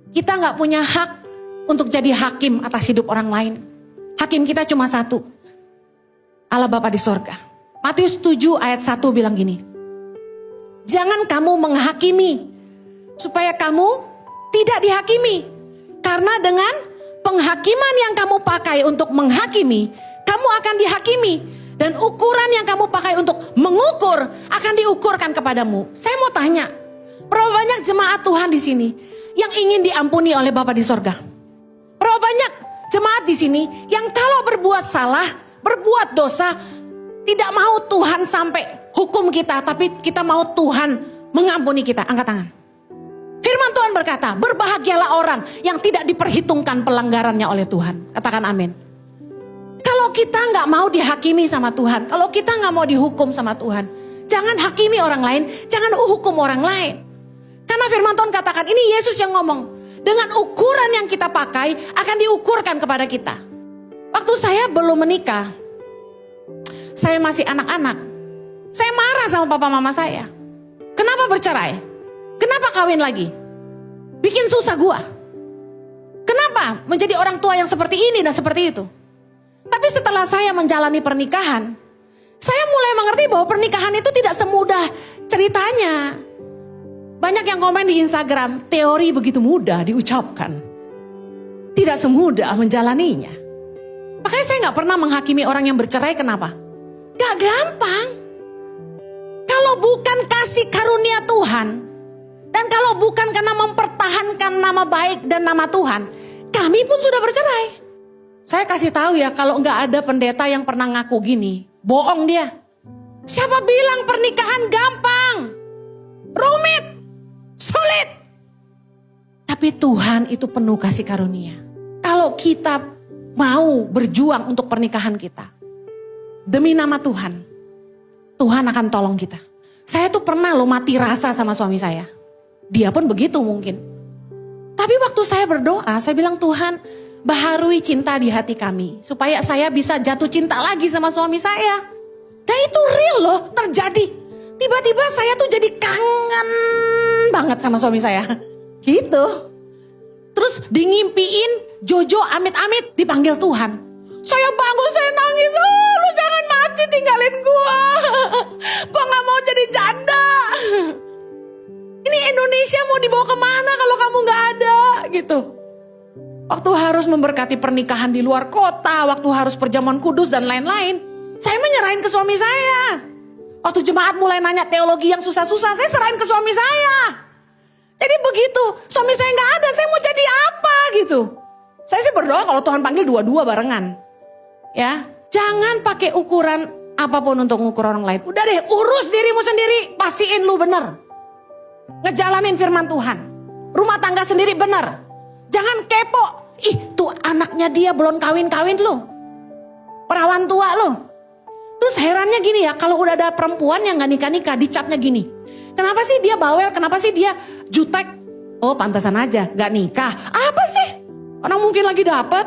Kita nggak punya hak untuk jadi hakim atas hidup orang lain. Hakim kita cuma satu, Allah Bapa di sorga. Matius 7 ayat 1 bilang gini, jangan kamu menghakimi, supaya kamu tidak dihakimi. Karena dengan penghakiman yang kamu pakai untuk menghakimi, kamu akan dihakimi. Dan ukuran yang kamu pakai untuk mengukur akan diukurkan kepadamu. Saya mau tanya, berapa banyak jemaat Tuhan di sini yang ingin diampuni oleh Bapa di sorga? Berapa banyak jemaat di sini yang kalau berbuat salah, berbuat dosa, tidak mau Tuhan sampai hukum kita, tapi kita mau Tuhan mengampuni kita? Angkat tangan. Firman Tuhan berkata, berbahagialah orang yang tidak diperhitungkan pelanggarannya oleh Tuhan. Katakan amin. Kalau kita nggak mau dihakimi sama Tuhan, kalau kita nggak mau dihukum sama Tuhan, jangan hakimi orang lain, jangan hukum orang lain. Karena firman Tuhan katakan, ini Yesus yang ngomong, dengan ukuran yang kita pakai akan diukurkan kepada kita. Waktu saya belum menikah, saya masih anak-anak, saya marah sama papa mama saya. Kenapa bercerai? Kenapa kawin lagi? Bikin susah gua. Kenapa menjadi orang tua yang seperti ini dan seperti itu? Tapi setelah saya menjalani pernikahan, saya mulai mengerti bahwa pernikahan itu tidak semudah ceritanya. Banyak yang komen di Instagram, teori begitu mudah diucapkan, tidak semudah menjalaninya. Makanya saya gak pernah menghakimi orang yang bercerai. Kenapa? Gak gampang. Kalau bukan kasih karunia Tuhan, dan kalau bukan karena mempertahankan nama baik dan nama Tuhan, kami pun sudah bercerai. Saya kasih tahu ya, kalau nggak ada pendeta yang pernah ngaku gini, bohong dia. Siapa bilang pernikahan gampang, rumit, sulit? Tapi Tuhan itu penuh kasih karunia. Kalau kita mau berjuang untuk pernikahan kita, demi nama Tuhan, Tuhan akan tolong kita. Saya tuh pernah loh mati rasa sama suami saya. Dia pun begitu mungkin. Tapi waktu saya berdoa, saya bilang, Tuhan, baharui cinta di hati kami, supaya saya bisa jatuh cinta lagi sama suami saya. Dan itu real loh, terjadi. Tiba-tiba saya tuh jadi kangen banget sama suami saya. Gitu. Terus ngimpiin Jojo amit-amit dipanggil Tuhan. Saya bangun, saya nangis. Oh, lu jangan mati, tinggalin gua. Gua gak mau jadi janda. Ini Indonesia mau dibawa kemana kalau kamu gak ada? Gitu. Waktu harus memberkati pernikahan di luar kota, waktu harus perjamuan kudus dan lain-lain, saya menyerahin ke suami saya. Waktu jemaat mulai nanya teologi yang susah-susah, saya serahin ke suami saya. Jadi begitu, suami saya nggak ada, saya mau jadi apa gitu. Saya sih berdoa kalau Tuhan panggil dua-dua barengan. Ya, jangan pakai ukuran apapun untuk ngukur orang lain. Udah deh, urus dirimu sendiri, pastiin lu bener. Ngejalanin firman Tuhan. Rumah tangga sendiri bener. Jangan kepo. Ih, tuh anaknya dia belum kawin-kawin loh. Perawan tua loh. Terus herannya gini ya, kalau udah ada perempuan yang gak nikah-nikah, dicapnya gini. Kenapa sih dia bawel? Kenapa sih dia jutek? Oh, pantasan aja, gak nikah. Apa sih? Orang mungkin lagi dapet.